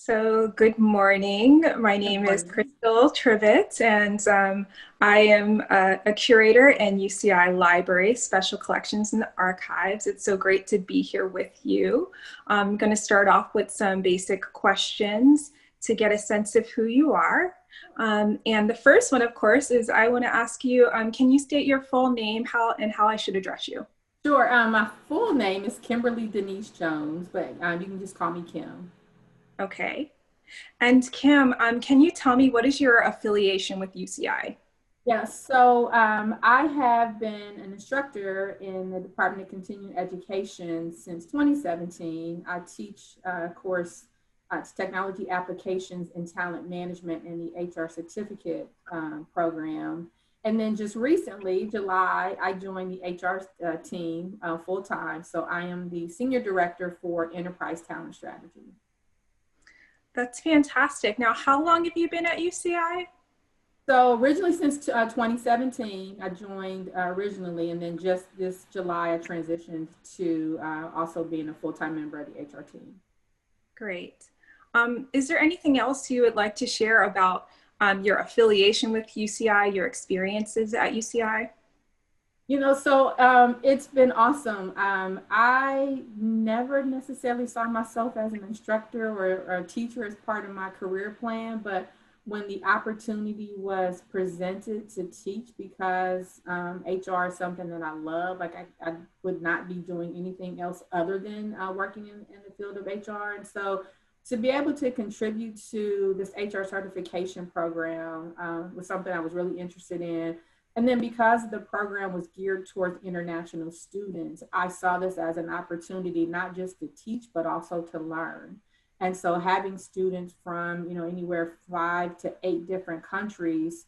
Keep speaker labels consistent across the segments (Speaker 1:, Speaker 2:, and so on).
Speaker 1: So, good morning. My
Speaker 2: Good
Speaker 1: name is
Speaker 2: morning.
Speaker 1: Krystal Tribbett, and I am a curator in UCI Library, Special Collections and Archives. It's so great to be here with you. I'm going to start off with some basic questions to get a sense of who you are. And the first one, of course, is I want to ask you, can you state your full name, how I should address you?
Speaker 2: Sure. My full name is Kimberly Denise Jones, but you can just call me Kim.
Speaker 1: Okay. And Kim, can you tell me what is your affiliation with UCI?
Speaker 2: Yeah, so I have been an instructor in the Department of Continuing Education since 2017. I teach a course, it's technology applications and talent management in the HR certificate program. And then just recently, July, I joined the HR team full time. So I am the senior director for enterprise talent strategy.
Speaker 1: That's fantastic. Now, how long have you been at UCI?
Speaker 2: So originally since 2017, I joined originally, and then just this July, I transitioned to also being a full-time member of the HR team.
Speaker 1: Great. Is there anything else you would like to share about your affiliation with UCI, your experiences at UCI?
Speaker 2: It's been awesome. I never necessarily saw myself as an instructor or a teacher as part of my career plan, but when the opportunity was presented to teach, because HR is something that I love, I would not be doing anything else other than working in the field of HR. And so to be able to contribute to this HR certification program was something I was really interested in. And then because the program was geared towards international students, I saw this as an opportunity not just to teach, but also to learn. And so having students from, anywhere 5 to 8 different countries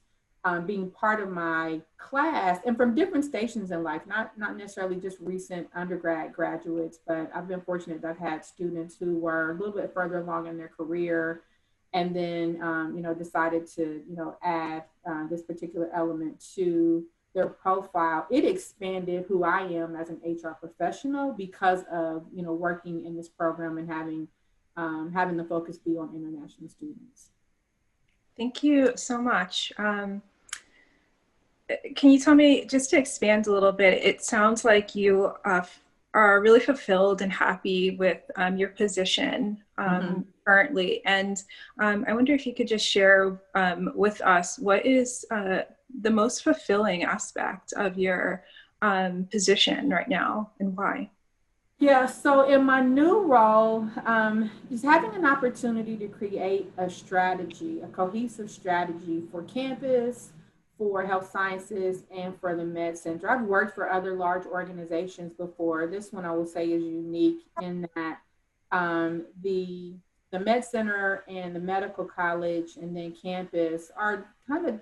Speaker 2: being part of my class and from different stations in life, not necessarily just recent undergrad graduates, but I've been fortunate that I've had students who were a little bit further along in their career and then decided to add this particular element to their profile. It expanded who I am as an HR professional because of working in this program and having the focus be on international students.
Speaker 1: Thank you so much. Can you tell me, just to expand a little bit, it sounds like you are really fulfilled and happy with your position
Speaker 2: Mm-hmm.
Speaker 1: currently. And I wonder if you could just share with us what is the most fulfilling aspect of your position right now and why?
Speaker 2: Yeah, so in my new role, just having an opportunity to create a strategy, a cohesive strategy for campus, for health sciences, and for the med center. I've worked for other large organizations before. This one I will say is unique in that the med center and the medical college and then campus are kind of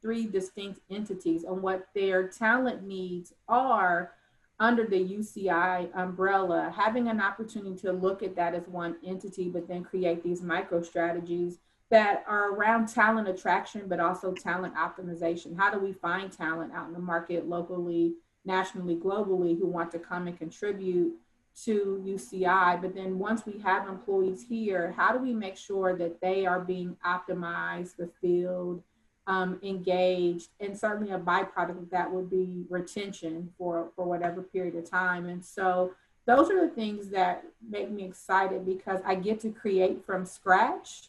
Speaker 2: three distinct entities on what their talent needs are under the UCI umbrella. Having an opportunity to look at that as one entity, but then create these micro strategies that are around talent attraction, but also talent optimization. How do we find talent out in the market locally, nationally, globally who want to come and contribute to UCI? But then once we have employees here, how do we make sure that they are being optimized, fulfilled, engaged, and certainly a byproduct of that would be retention for whatever period of time. And so those are the things that make me excited because I get to create from scratch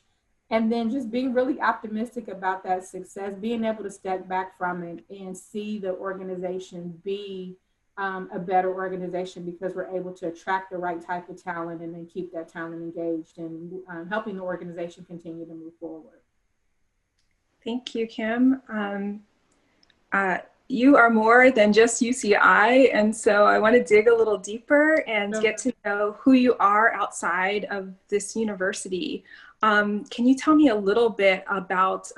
Speaker 2: and then just being really optimistic about that success, being able to step back from it and see the organization be a better organization because we're able to attract the right type of talent and then keep that talent engaged and helping the organization continue to move forward.
Speaker 1: Thank you, Kim. Uh, you are more than just UCI, and so I want to dig a little deeper and get to know who you are outside of this university. Can you tell me a little bit about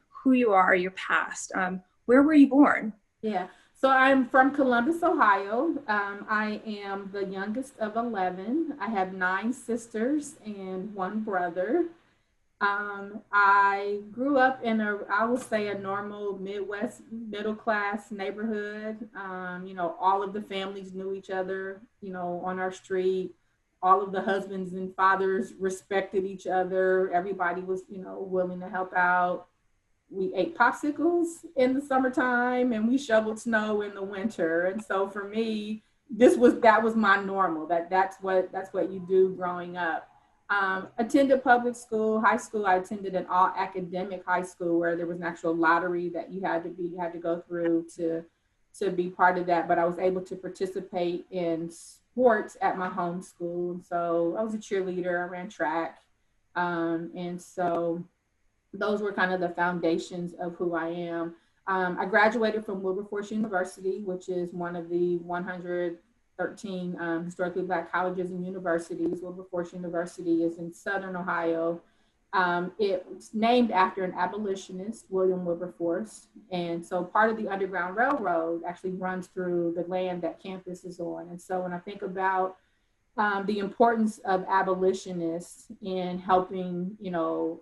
Speaker 1: who you are, your past? Where were you born?
Speaker 2: Yeah. So I'm from Columbus, Ohio. I am the youngest of 11. I have 9 sisters and one brother. I grew up in I would say, a normal Midwest middle class neighborhood. All of the families knew each other, on our street. all of the husbands and fathers respected each other. Everybody was, willing to help out. We ate popsicles in the summertime and we shoveled snow in the winter. And so for me, that was my normal. That's what you do growing up. Attended public school, high school. I attended an all academic high school where there was an actual lottery that you had to go through to be part of that. But I was able to participate in sports at my home school. So I was a cheerleader. I ran track, and so those were kind of the foundations of who I am. I graduated from Wilberforce University, which is one of the 113 historically Black colleges and universities. Wilberforce University is in Southern Ohio. It's named after an abolitionist, William Wilberforce. And so part of the Underground Railroad actually runs through the land that campus is on. And so when I think about the importance of abolitionists in helping,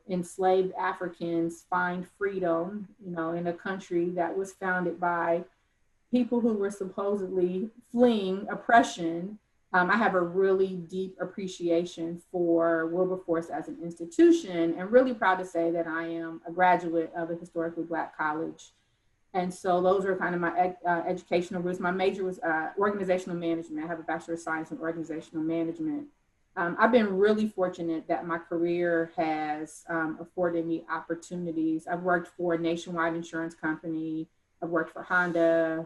Speaker 2: enslaved Africans find freedom, in a country that was founded by people who were supposedly fleeing oppression. I have a really deep appreciation for Wilberforce as an institution, and really proud to say that I am a graduate of a historically Black college. And so those are kind of my educational roots. My major was organizational management. I have a Bachelor of Science in Organizational Management. I've been really fortunate that my career has afforded me opportunities. I've worked for a nationwide insurance company. I've worked for Honda,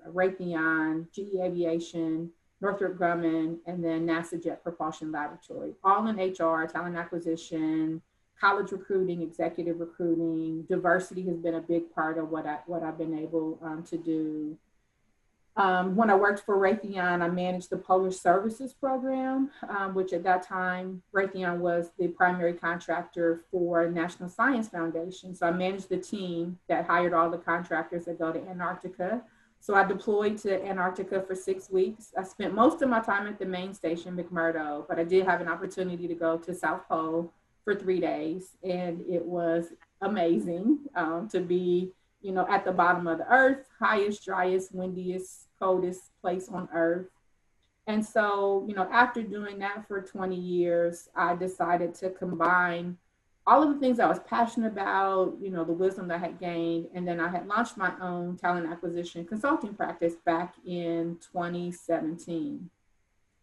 Speaker 2: Raytheon, GE Aviation, Northrop Grumman, and then NASA Jet Propulsion Laboratory, all in HR, talent acquisition, college recruiting, executive recruiting. Diversity has been a big part of what I've been able to do. When I worked for Raytheon, I managed the Polish Services Program, which at that time, Raytheon was the primary contractor for National Science Foundation. So I managed the team that hired all the contractors that go to Antarctica. So I deployed to Antarctica for 6 weeks. I spent most of my time at the main station, McMurdo, but I did have an opportunity to go to South Pole for 3 days. And it was amazing to be, at the bottom of the earth, highest, driest, windiest, coldest place on earth. And so, after doing that for 20 years, I decided to combine all of the things I was passionate about, the wisdom that I had gained. And then I had launched my own talent acquisition consulting practice back in 2017.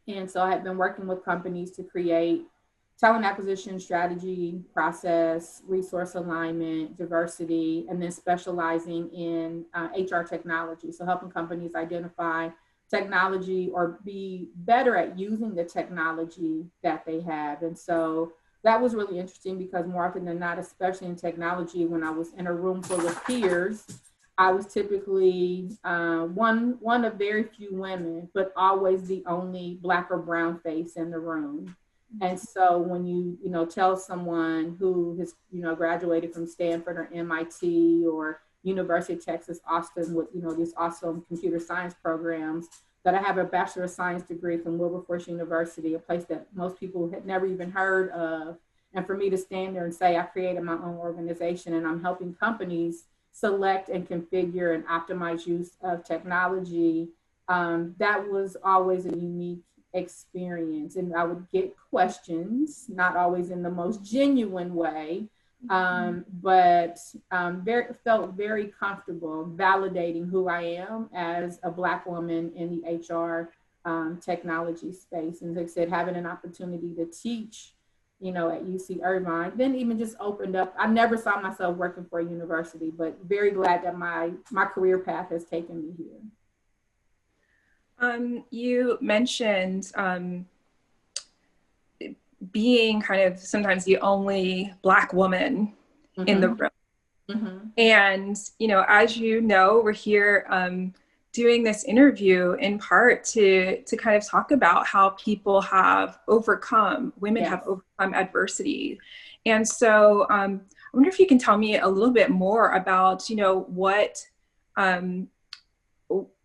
Speaker 2: And so I had been working with companies to create talent acquisition strategy, process, resource alignment, diversity, and then specializing in HR technology. So helping companies identify technology or be better at using the technology that they have. And so that was really interesting because more often than not, especially in technology, when I was in a room full of peers, I was typically one of very few women, but always the only Black or brown face in the room. And so when you tell someone who has, graduated from Stanford or MIT or University of Texas, Austin with, these awesome computer science programs, that I have a Bachelor of Science degree from Wilberforce University, a place that most people had never even heard of. And for me to stand there and say, I created my own organization and I'm helping companies select and configure and optimize use of technology, that was always a unique experience. And I would get questions, not always in the most genuine way, but felt very comfortable validating who I am as a Black woman in the HR technology space. And like I said, having an opportunity to teach, at UC Irvine, then even just opened up. I never saw myself working for a university, but very glad that my career path has taken me here.
Speaker 1: You mentioned being kind of sometimes the only Black woman in the room. And, as we're here doing this interview in part to kind of talk about how people have overcome, women have overcome adversity. And so I wonder if you can tell me a little bit more about,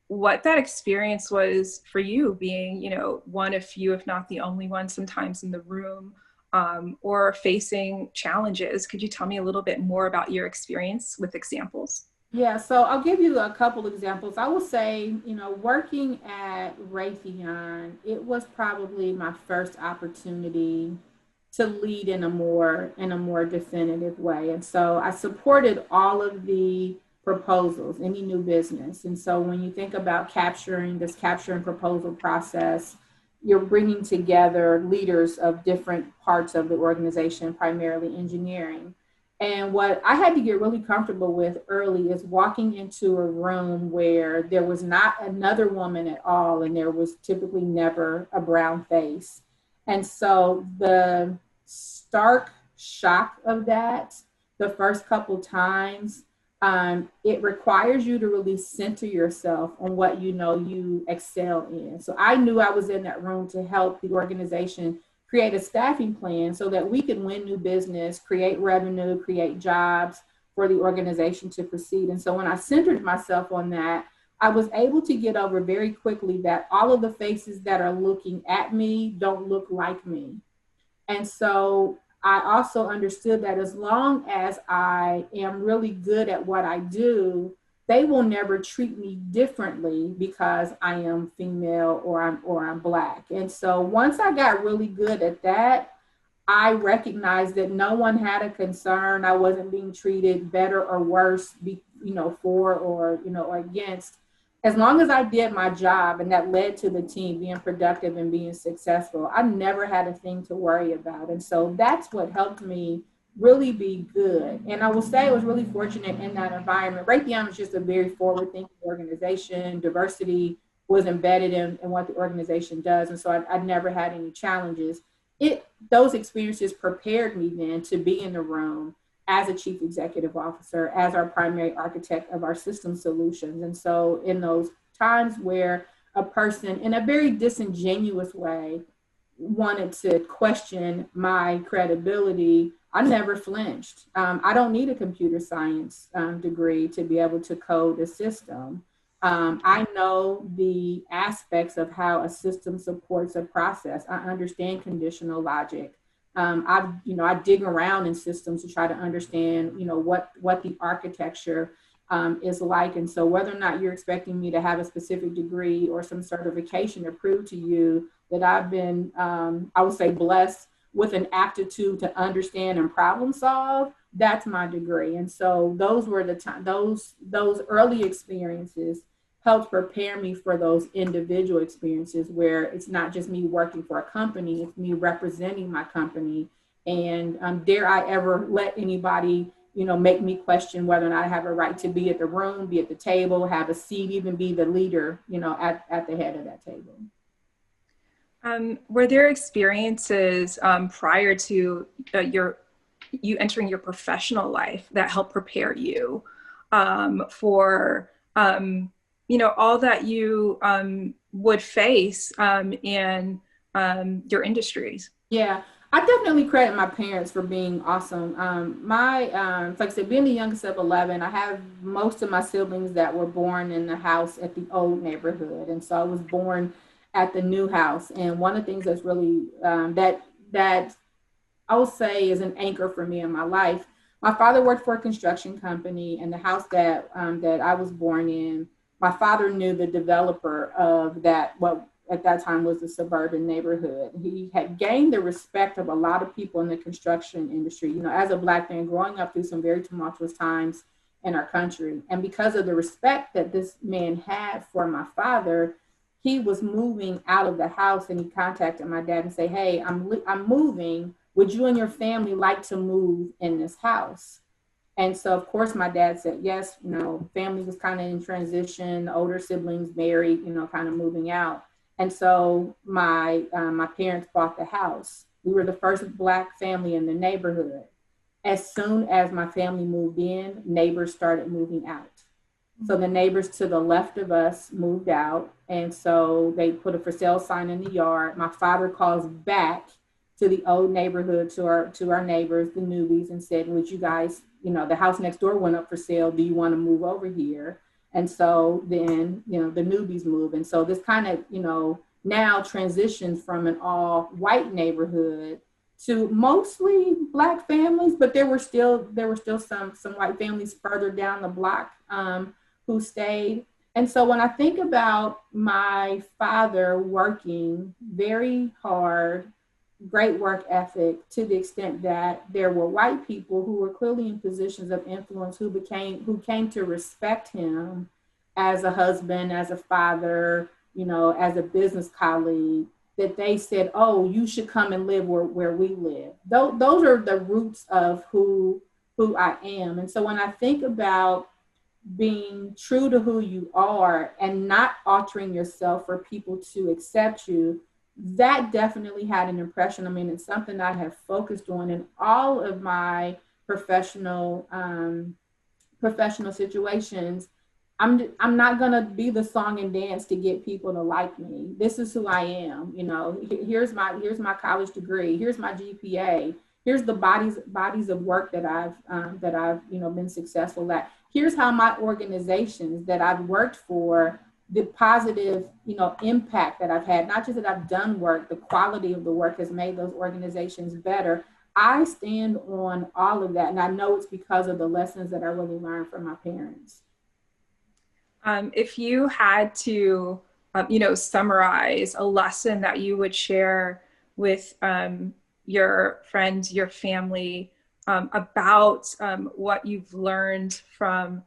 Speaker 1: what that experience was for you being, one of few, if not the only one sometimes in the room, or facing challenges. Could you tell me a little bit more about your experience with examples?
Speaker 2: Yeah, so I'll give you a couple examples. I will say, working at Raytheon, it was probably my first opportunity to lead in a more definitive way. And so I supported all of the proposals, any new business. And so when you think about capturing this capture and proposal process, you're bringing together leaders of different parts of the organization, primarily engineering. And what I had to get really comfortable with early is walking into a room where there was not another woman at all, and there was typically never a brown face. And so the stark shock of that, the first couple times, it requires you to really center yourself on what you know you excel in. So I knew I was in that room to help the organization create a staffing plan so that we can win new business, create revenue, create jobs for the organization to proceed. And so when I centered myself on that, I was able to get over very quickly that all of the faces that are looking at me don't look like me. And so I also understood that as long as I am really good at what I do, they will never treat me differently because I am female or I'm black. And so once I got really good at that, I recognized that no one had a concern. I wasn't being treated better or worse, for or against. As long as I did my job and that led to the team being productive and being successful, I never had a thing to worry about. And so that's what helped me really be good. And I will say I was really fortunate in that environment. Raytheon was just a very forward thinking organization. Diversity was embedded in what the organization does. And so I never had any challenges. Those experiences prepared me then to be in the room as a chief executive officer, as our primary architect of our system solutions. And so in those times where a person in a very disingenuous way wanted to question my credibility, I never flinched. I don't need a computer science degree to be able to code a system. I know the aspects of how a system supports a process. I understand conditional logic. I dig around in systems to try to understand, what the architecture is like. And so whether or not you're expecting me to have a specific degree or some certification to prove to you that I've been, I would say, blessed with an aptitude to understand and problem solve, that's my degree. And so those were the time, those early experiences helped prepare me for those individual experiences where it's not just me working for a company, it's me representing my company. And dare I ever let anybody, make me question whether or not I have a right to be at the room, be at the table, have a seat, even be the leader, at the head of that table.
Speaker 1: Were there experiences prior to you entering your professional life that helped prepare you for all that you would face in your industries?
Speaker 2: Yeah, I definitely credit my parents for being awesome. Like I said, being the youngest of 11, I have most of my siblings that were born in the house at the old neighborhood. And so I was born at the new house. And one of the things that's really, that I will say is an anchor for me in my life. My father worked for a construction company, and the house that I was born in, my father knew the developer of that, what at that time was the suburban neighborhood. He had gained the respect of a lot of people in the construction industry, as a Black man growing up through some very tumultuous times in our country. And because of the respect that this man had for my father, he was moving out of the house, and he contacted my dad and say, "Hey, I'm moving. Would you and your family like to move in this house?" And so, of course, my dad said yes. Family was kind of in transition, older siblings married, kind of moving out. And so my parents bought the house. We were the first Black family in the neighborhood. As soon as my family moved in, neighbors started moving out. So the neighbors to the left of us moved out. And so they put a for sale sign in the yard. My father calls back to the old neighborhood, to our neighbors, the newbies, and said, "Would you guys, the house next door went up for sale. Do you want to move over here?" And so then, the newbies move. And so this kind of, now transitioned from an all white neighborhood to mostly Black families, but there were still some white families further down the block who stayed. And so when I think about my father working very hard, great work ethic, to the extent that there were white people who were clearly in positions of influence who came to respect him as a husband, as a father, as a business colleague, that they said, oh, you should come and live where we live. Those are the roots of who I am. And so when I think about being true to who you are and not altering yourself for people to accept you, that definitely had an impression. I mean, it's something I have focused on in all of my professional situations. I'm not gonna be the song and dance to get people to like me. This is who I am. Here's my college degree. Here's my GPA. Here's the bodies of work that I've been successful at. Here's how my organizations that I've worked for, the positive impact that I've had. Not just that I've done work, the quality of the work has made those organizations better. I stand on all of that, and I know it's because of the lessons that I really learned from my parents.
Speaker 1: If you had to, summarize a lesson that you would share with your friends, your family, about what you've learned from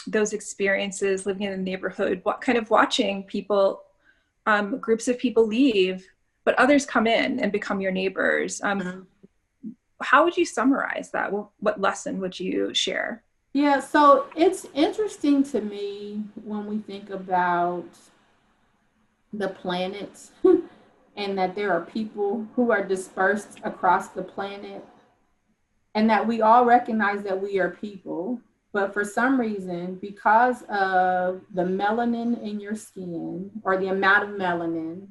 Speaker 1: those experiences living in the neighborhood, what kind of watching people, groups of people leave, but others come in and become your neighbors. How would you summarize that? What lesson would you share?
Speaker 2: Yeah, so it's interesting to me when we think about the planet and that there are people who are dispersed across the planet, and that we all recognize that we are people, but for some reason, because of the melanin in your skin or the amount of melanin,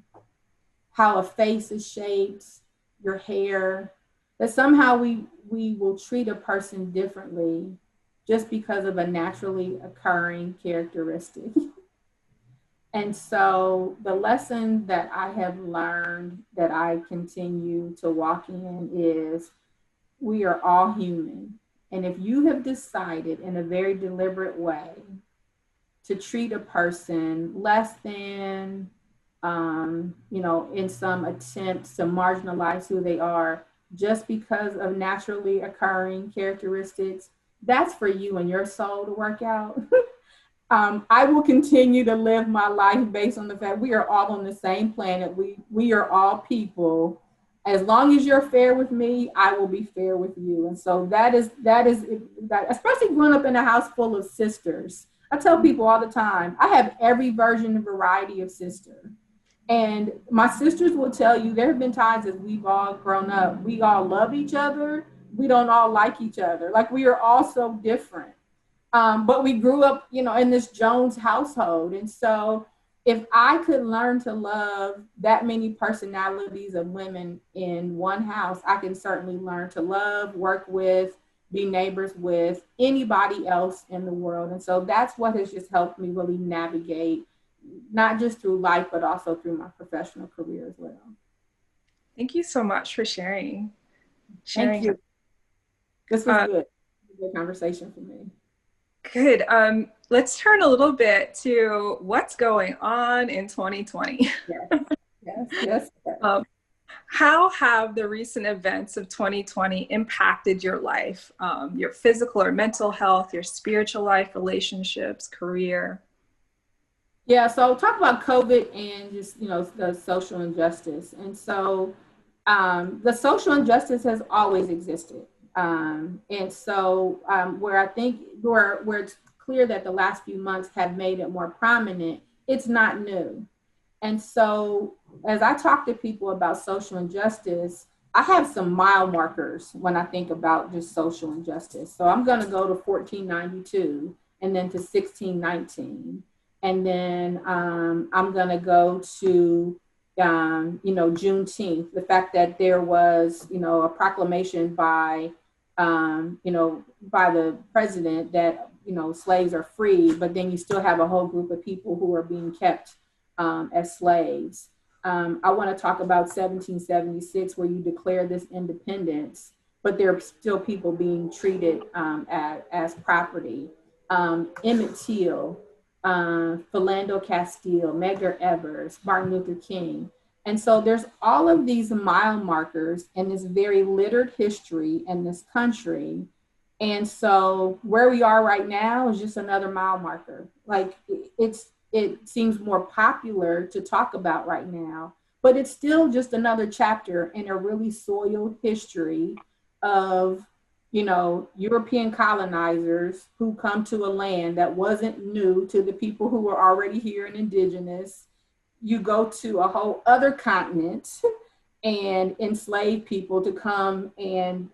Speaker 2: how a face is shaped, your hair, that somehow we will treat a person differently just because of a naturally occurring characteristic. And so the lesson that I have learned that I continue to walk in is we are all human. And if you have decided in a very deliberate way to treat a person less than, in some attempt to marginalize who they are just because of naturally occurring characteristics, that's for you and your soul to work out. I will continue to live my life based on the fact we are all on the same planet. We are all people. As long as you're fair with me, I will be fair with you. And so that is, especially growing up in a house full of sisters. I tell people all the time, I have every version and variety of sister. And my sisters will tell you there have been times as we've all grown up, we all love each other. We don't all like each other. Like, we are all so different. But we grew up, in this Jones household. And so if I could learn to love that many personalities of women in one house, I can certainly learn to love, work with, be neighbors with anybody else in the world. And so that's what has just helped me really navigate, not just through life, but also through my professional career as well.
Speaker 1: Thank you so much for sharing.
Speaker 2: Thank you. This was good. A good conversation for me.
Speaker 1: Good. Let's turn a little bit to what's going on in 2020.
Speaker 2: Yes.
Speaker 1: How have the recent events of 2020 impacted your life, your physical or mental health, your spiritual life, relationships, career?
Speaker 2: Yeah, so talk about COVID and just, the social injustice. And so the social injustice has always existed. And so where I think where it's clear that the last few months have made it more prominent, it's not new. And so as I talk to people about social injustice, I have some mile markers when I think about just social injustice. So I'm going to go to 1492 and then to 1619. And then I'm going to go to Juneteenth, the fact that there was, a proclamation by the president that, slaves are free, but then you still have a whole group of people who are being kept as slaves. I want to talk about 1776, where you declare this independence, but there are still people being treated as property. Emmett Till, Philando Castile, Medgar Evers, Martin Luther King. And so there's all of these mile markers in this very littered history in this country. And so where we are right now is just another mile marker. Like it seems more popular to talk about right now, but it's still just another chapter in a really soiled history of, you know, European colonizers who come to a land that wasn't new to the people who were already here and indigenous. You go to a whole other continent and enslave people to come and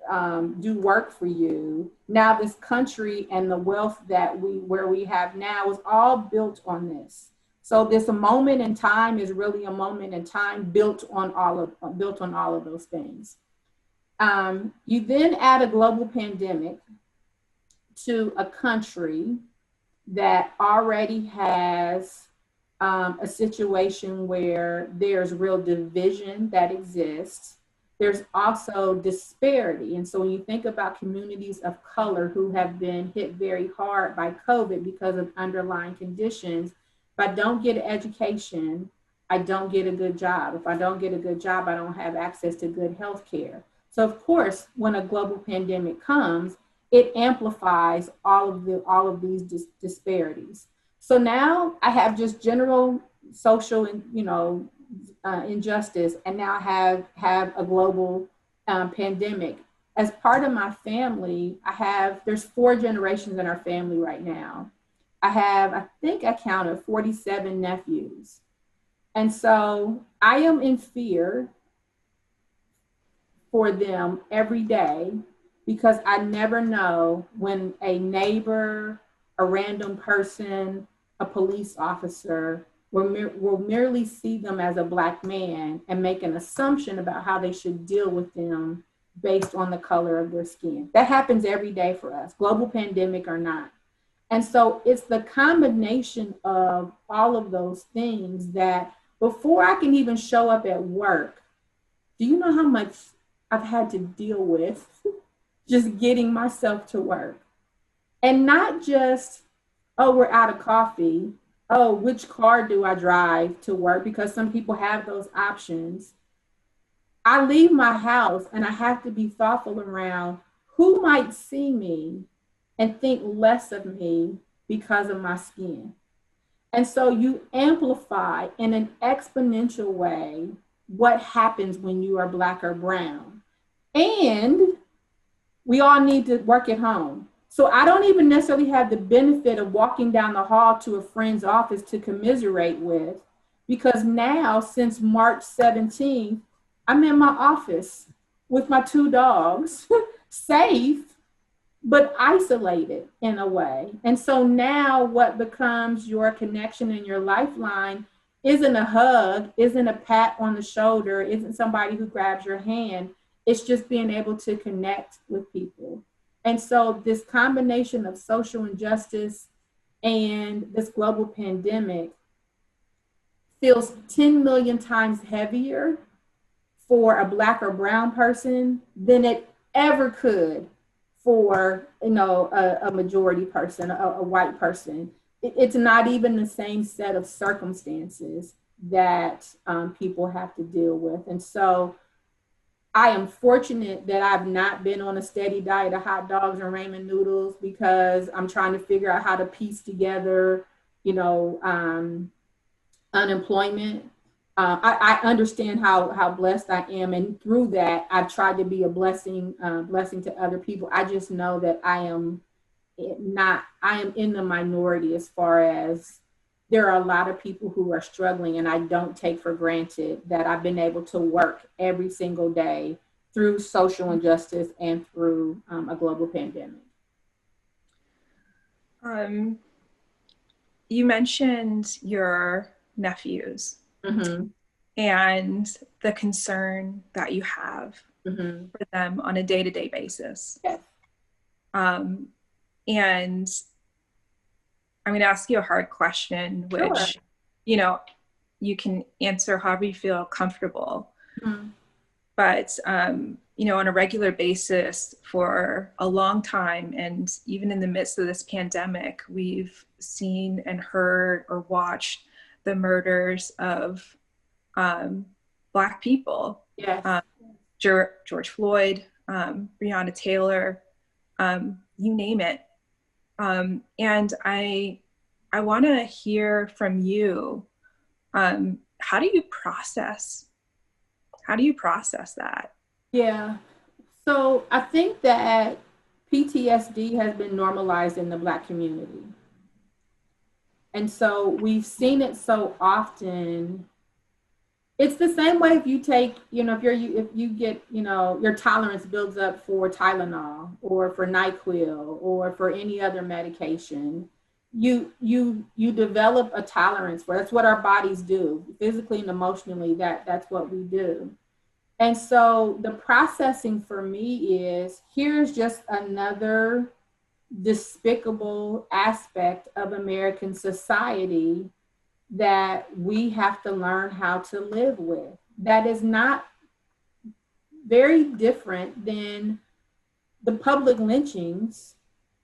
Speaker 2: do work for you. Now this country and the wealth that we have now is all built on this. So this moment in time is really a moment in time built on all of those things. You then add a global pandemic to a country that already has a situation where there's real division that exists. There's also disparity. And so when you think about communities of color who have been hit very hard by COVID because of underlying conditions, if I don't get an education, I don't get a good job. If I don't get a good job, I don't have access to good health care. So of course, when a global pandemic comes, it amplifies all of these disparities. So now I have just general social and injustice, and now I have a global pandemic. As part of my family, there's 4 generations in our family right now. I think I counted 47 nephews. And so I am in fear for them every day because I never know when a neighbor, a random person, a police officer will merely see them as a Black man and make an assumption about how they should deal with them based on the color of their skin. That happens every day for us, global pandemic or not. And so it's the combination of all of those things that before I can even show up at work, do you know how much I've had to deal with just getting myself to work? And not just, oh, we're out of coffee. Oh, which car do I drive to work? Because some people have those options. I leave my house and I have to be thoughtful around who might see me and think less of me because of my skin. And so you amplify in an exponential way what happens when you are Black or brown. And we all need to work at home. So I don't even necessarily have the benefit of walking down the hall to a friend's office to commiserate with, because now since March 17th, I'm in my office with my 2 dogs, safe, but isolated in a way. And so now what becomes your connection and your lifeline isn't a hug, isn't a pat on the shoulder, isn't somebody who grabs your hand. It's just being able to connect with people. And so this combination of social injustice and this global pandemic feels 10 million times heavier for a Black or brown person than it ever could for a majority person, a white person. It's not even the same set of circumstances that people have to deal with. And so I am fortunate that I've not been on a steady diet of hot dogs and ramen noodles, because I'm trying to figure out how to piece together, unemployment. I understand how blessed I am, and through that, I've tried to be a blessing to other people. I just know that I am in the minority as far as there are a lot of people who are struggling, and I don't take for granted that I've been able to work every single day through social injustice and through a global pandemic.
Speaker 1: You mentioned your nephews.
Speaker 2: Mm-hmm.
Speaker 1: And the concern that you have for them on a day-to-day basis.
Speaker 2: Yes.
Speaker 1: And I'm going to ask you a hard question, which,
Speaker 2: Sure.
Speaker 1: you can answer however you feel comfortable.
Speaker 2: Mm-hmm.
Speaker 1: But, on a regular basis for a long time, and even in the midst of this pandemic, we've seen and heard or watched the murders of Black people.
Speaker 2: Yes.
Speaker 1: George Floyd, Breonna Taylor, you name it. And I want to hear from you. How do you process that?
Speaker 2: Yeah. So I think that PTSD has been normalized in the Black community. And so we've seen it so often. It's the same way if you take, if you get, your tolerance builds up for Tylenol or for NyQuil or for any other medication. You develop a tolerance for. That's what our bodies do, physically and emotionally. That's what we do. And so the processing for me is, here's just another despicable aspect of American society that we have to learn how to live with. That is not very different than the public lynchings,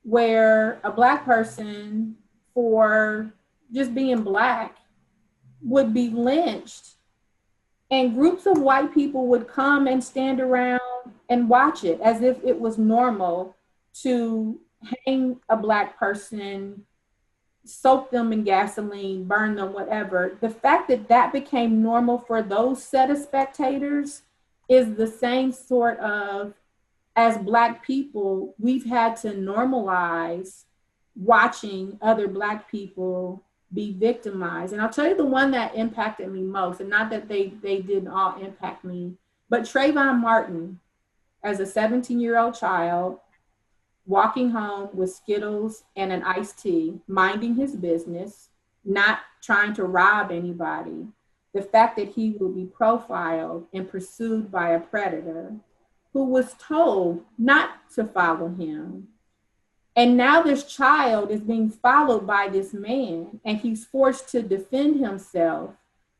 Speaker 2: where a Black person, for just being Black, would be lynched, and groups of white people would come and stand around and watch it as if it was normal to hang a Black person, soak them in gasoline, burn them, whatever. The fact that that became normal for those set of spectators is the same sort of, as Black people, we've had to normalize watching other Black people be victimized. And I'll tell you the one that impacted me most, and not that they didn't all impact me, but Trayvon Martin, as a 17-year-old child, walking home with Skittles and an iced tea, minding his business, not trying to rob anybody. The fact that he would be profiled and pursued by a predator who was told not to follow him. And now this child is being followed by this man, and he's forced to defend himself.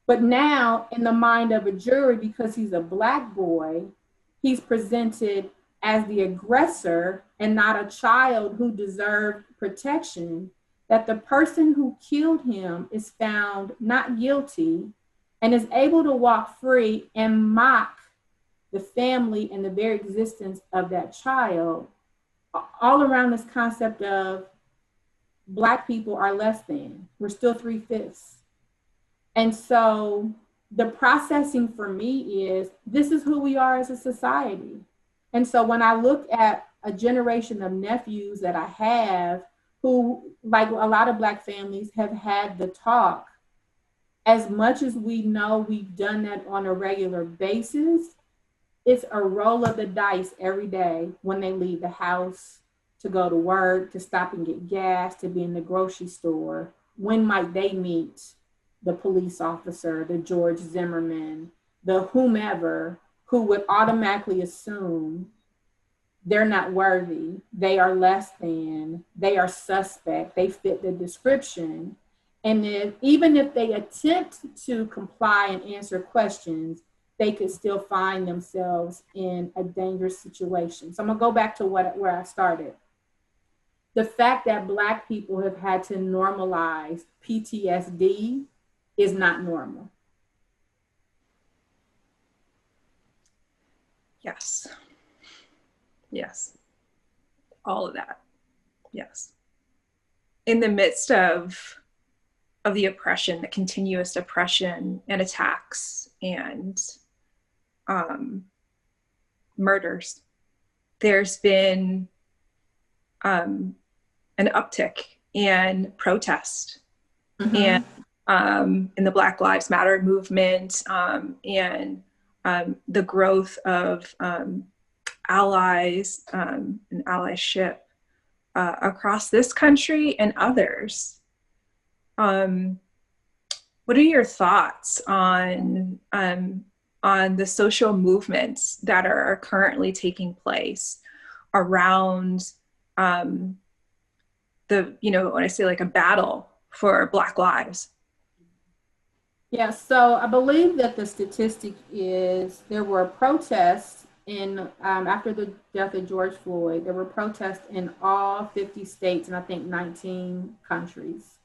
Speaker 2: But now, in the mind of a jury, because he's a Black boy, he's presented as the aggressor and not a child who deserved protection. That the person who killed him is found not guilty and is able to walk free and mock the family and the very existence of that child, all around this concept of Black people are less than. We're still 3/5. And so the processing for me is, this is who we are as a society. And so when I look at a generation of nephews that I have, who, like a lot of Black families, have had the talk, as much as we know we've done that on a regular basis, it's a roll of the dice every day when they leave the house, to go to work, to stop and get gas, to be in the grocery store. When might they meet the police officer, the George Zimmerman, the whomever, who would automatically assume they're not worthy, they are less than, they are suspect, they fit the description. And even if they attempt to comply and answer questions, they could still find themselves in a dangerous situation. So I'm gonna go back to where I started. The fact that Black people have had to normalize PTSD is not normal.
Speaker 1: Yes. Yes. All of that. Yes. In the midst of the oppression, the continuous oppression and attacks and murders, there's been an uptick in protest and in the Black Lives Matter movement, and the growth of allies and allyship across this country and others. What are your thoughts on the social movements that are currently taking place around when I say like a battle for Black lives?
Speaker 2: Yeah, so I believe that the statistic is there were protests in after the death of George Floyd. There were protests in all 50 states and I think 19 countries.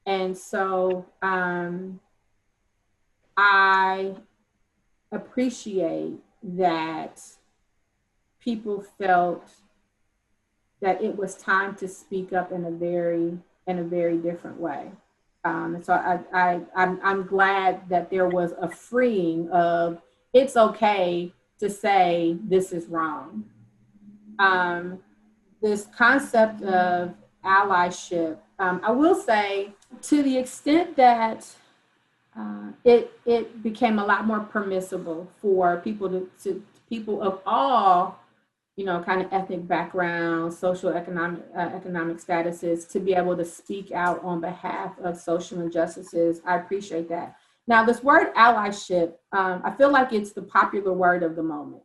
Speaker 2: And so I appreciate that people felt that it was time to speak up in a very different way. And so I'm glad that there was a freeing of it's okay to say this is wrong. Um, this concept of allyship, I will say, to the extent that it became a lot more permissible for people to people of all kind of ethnic backgrounds, social economic statuses to be able to speak out on behalf of social injustices. I appreciate that. Now, this word allyship, I feel like it's the popular word of the moment.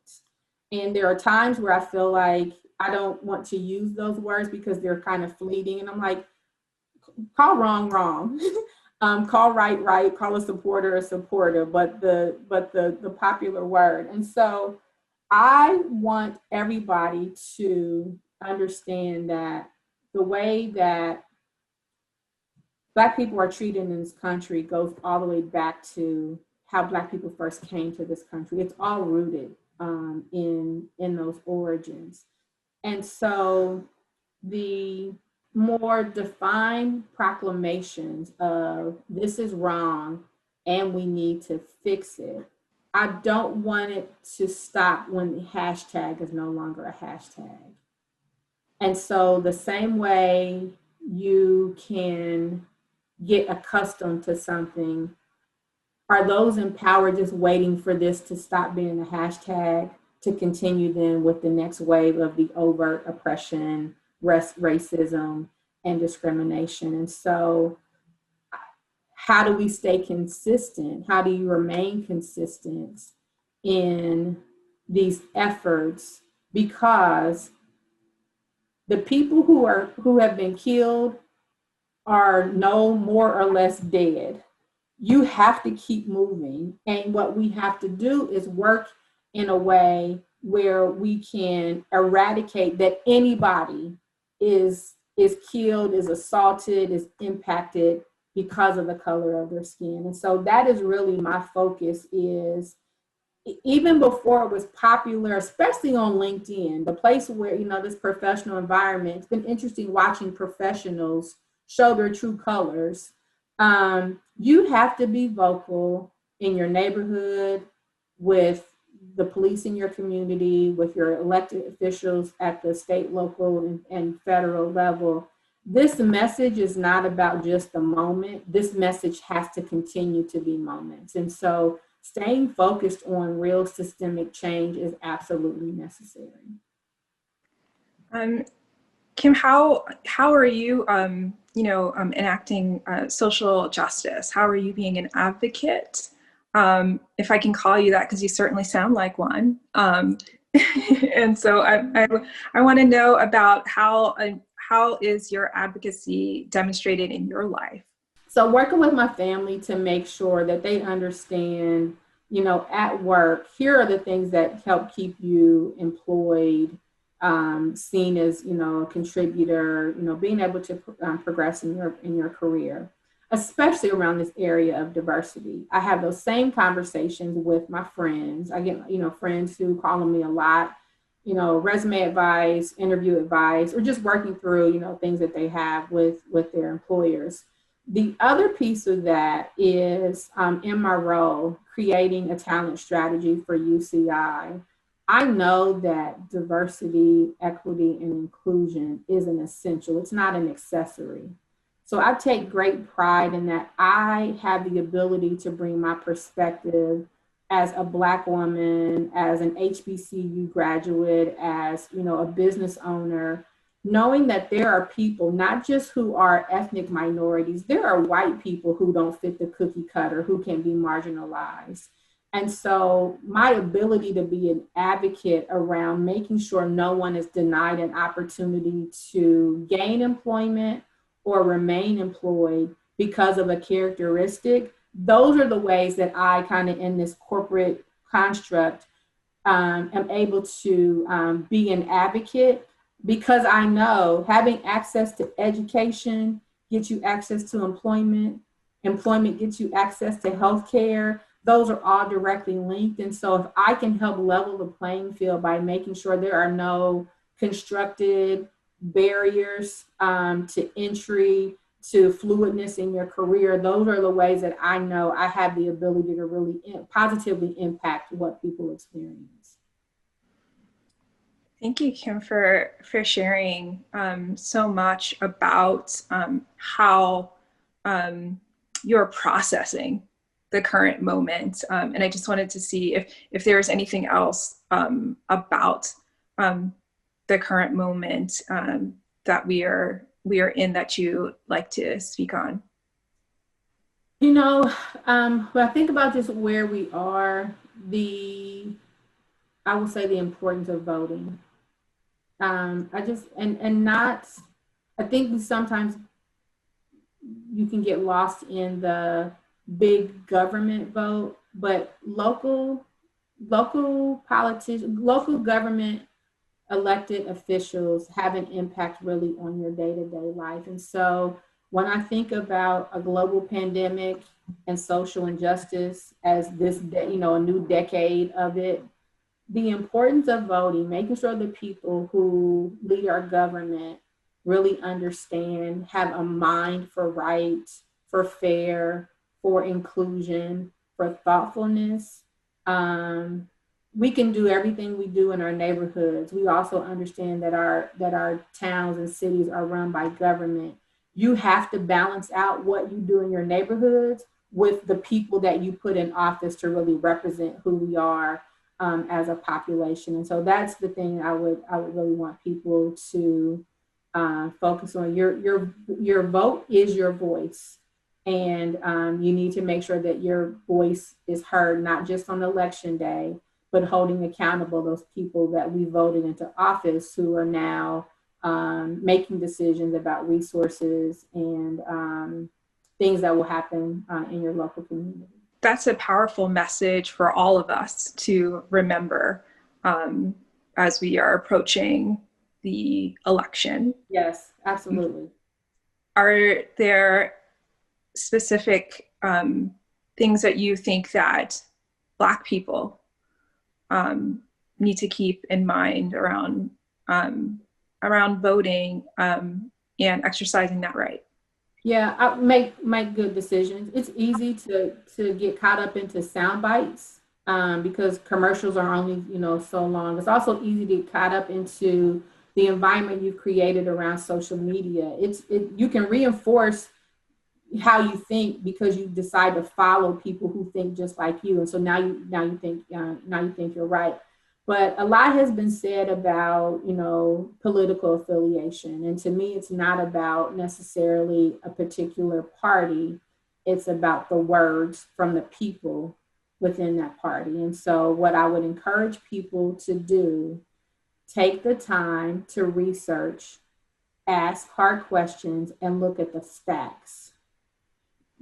Speaker 2: And there are times where I feel like I don't want to use those words because they're kind of fleeting. And I'm like, call wrong, wrong. Call right, right. Call a supporter. But the popular word. And so I want everybody to understand that the way that Black people are treated in this country goes all the way back to how Black people first came to this country. It's all rooted in those origins. And so the more defined proclamations of this is wrong and we need to fix it, I don't want it to stop when the hashtag is no longer a hashtag. And so the same way you can get accustomed to something, are those in power just waiting for this to stop being a hashtag to continue then with the next wave of the overt oppression, racism, and discrimination? And so how do we stay consistent? How do you remain consistent in these efforts? Because the people who have been killed are no more or less dead. You have to keep moving. And what we have to do is work in a way where we can eradicate that anybody is killed, is assaulted, is impacted because of the color of their skin. And so that is really my focus, is even before it was popular, especially on LinkedIn, the place where, this professional environment, it's been interesting watching professionals show their true colors. You have to be vocal in your neighborhood, with the police in your community, with your elected officials at the state, local, and federal level. This message is not about just the moment. This message has to continue to be moments. And so staying focused on real systemic change is absolutely necessary.
Speaker 1: Kim, how are you, enacting social justice? How are you being an advocate? If I can call you that, because you certainly sound like one. And so I want to know about how is your advocacy demonstrated in your life?
Speaker 2: So working with my family to make sure that they understand, at work, here are the things that help keep you employed, seen as, a contributor, being able to progress in your career, especially around this area of diversity. I have those same conversations with my friends. I get, friends who call on me a lot, resume advice, interview advice, or just working through, things that they have with their employers. The other piece of that is in my role, creating a talent strategy for UCI. I know that diversity, equity, and inclusion is an essential. It's not an accessory. So I take great pride in that I have the ability to bring my perspective as a Black woman, as an HBCU graduate, as, a business owner, knowing that there are people, not just who are ethnic minorities, there are white people who don't fit the cookie cutter, who can be marginalized. And so my ability to be an advocate around making sure no one is denied an opportunity to gain employment or remain employed because of a characteristic, those are the ways that I kind of in this corporate construct am able to be an advocate, because I know having access to education gets you access to employment, employment gets you access to healthcare. Those are all directly linked. And so if I can help level the playing field by making sure there are no constructed barriers to entry, to fluidness in your career, those are the ways that I know I have the ability to really positively impact what people experience.
Speaker 1: Thank you, Kim, for sharing so much about how you're processing the current moment. And I just wanted to see if there was anything else about the current moment that we are in that you like to speak on.
Speaker 2: You know, when I think about just where we are, I would say the importance of voting. I just and not. I think we sometimes you can get lost in the big government vote, but local politicians, local government elected officials have an impact really on your day-to-day life. And so when I think about a global pandemic and social injustice as this, a new decade of it, the importance of voting, making sure the people who lead our government really understand, have a mind for right, for fair, for inclusion, for thoughtfulness. We can do everything we do in our neighborhoods. We also understand that our towns and cities are run by government. You have to balance out what you do in your neighborhoods with the people that you put in office to really represent who we are as a population. And so that's the thing I would really want people to focus on. Your vote is your voice. And you need to make sure that your voice is heard, not just on election day, but holding accountable those people that we voted into office who are now making decisions about resources and things that will happen in your local community.
Speaker 1: That's a powerful message for all of us to remember as we are approaching the election.
Speaker 2: Yes, absolutely.
Speaker 1: Are there specific things that you think that Black people need to keep in mind around voting and exercising that right?
Speaker 2: Yeah, I make good decisions. It's easy to get caught up into sound bites because commercials are only so long. It's also easy to get caught up into the environment you've created around social media. You can reinforce how you think because you decide to follow people who think just like you, and so now you think you're right. But a lot has been said about political affiliation, and to me, it's not about necessarily a particular party. It's about the words from the people within that party. And so, what I would encourage people to do: take the time to research, ask hard questions, and look at the facts.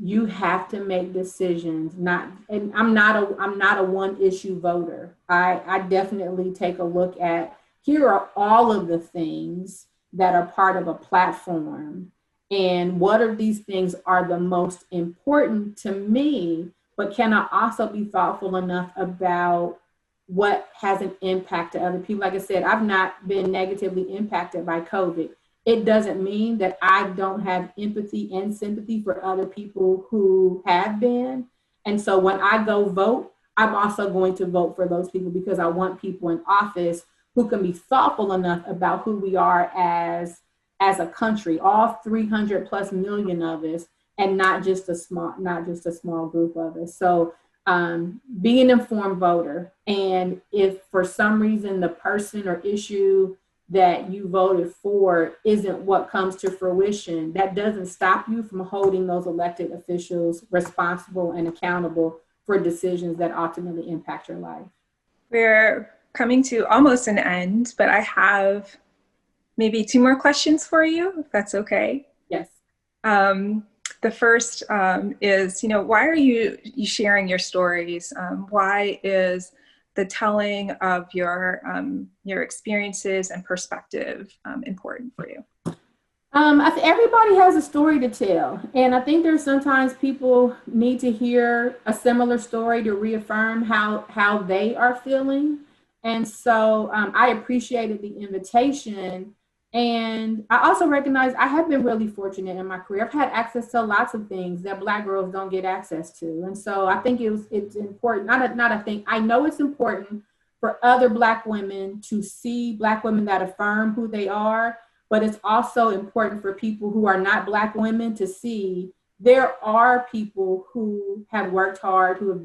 Speaker 2: You have to make decisions. I'm not a one issue voter. I definitely take a look at, here are all of the things that are part of a platform, and what of these things are the most important to me, but can I also be thoughtful enough about what has an impact to other people? Like I said, I've not been negatively impacted by COVID. It doesn't mean that I don't have empathy and sympathy for other people who have been. And so when I go vote, I'm also going to vote for those people because I want people in office who can be thoughtful enough about who we are as a country, all 300 plus million of us, and not just a small group of us. So be an informed voter. And if for some reason the person or issue that you voted for isn't what comes to fruition, that doesn't stop you from holding those elected officials responsible and accountable for decisions that ultimately impact your life.
Speaker 1: We're coming to almost an end, but I have maybe 2 more questions for you, if that's okay.
Speaker 2: Yes.
Speaker 1: The first is, why are you sharing your stories? Why is the telling of your experiences and perspective important for you?
Speaker 2: Everybody has a story to tell, and I think there's sometimes people need to hear a similar story to reaffirm how they are feeling. And so I appreciated the invitation, and I also recognize I have been really fortunate in my career. I've had access to lots of things that Black girls don't get access to, and so I think it's important. Not a thing. I know it's important for other Black women to see Black women that affirm who they are, but it's also important for people who are not Black women to see there are people who have worked hard, who have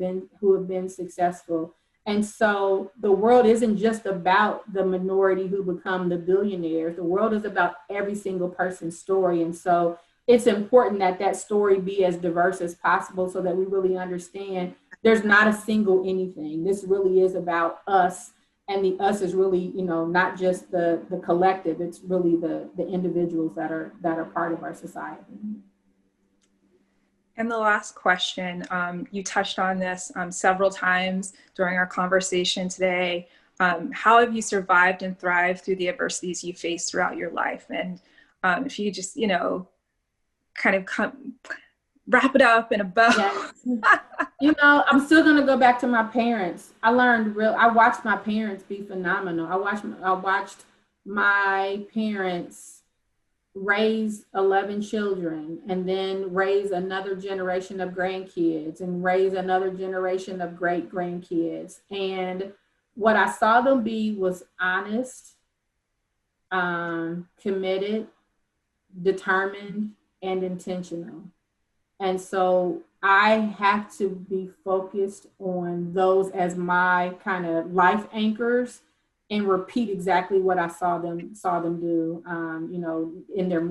Speaker 2: been successful. And so the world isn't just about the minority who become the billionaires. The world is about every single person's story. And so it's important that that story be as diverse as possible so that we really understand there's not a single anything. This really is about us, and the us is really, not just the collective. It's really the individuals that are part of our society.
Speaker 1: And the last question, you touched on this several times during our conversation today. How have you survived and thrived through the adversities you faced throughout your life? And if you just, kind of wrap it up in a bow.
Speaker 2: Yes. I'm still going to go back to my parents. I watched my parents be phenomenal. I watched my parents raise 11 children and then raise another generation of grandkids and raise another generation of great grandkids. And what I saw them be was honest, committed, determined, and intentional. And so I have to be focused on those as my kind of life anchors and repeat exactly what I saw them do, in their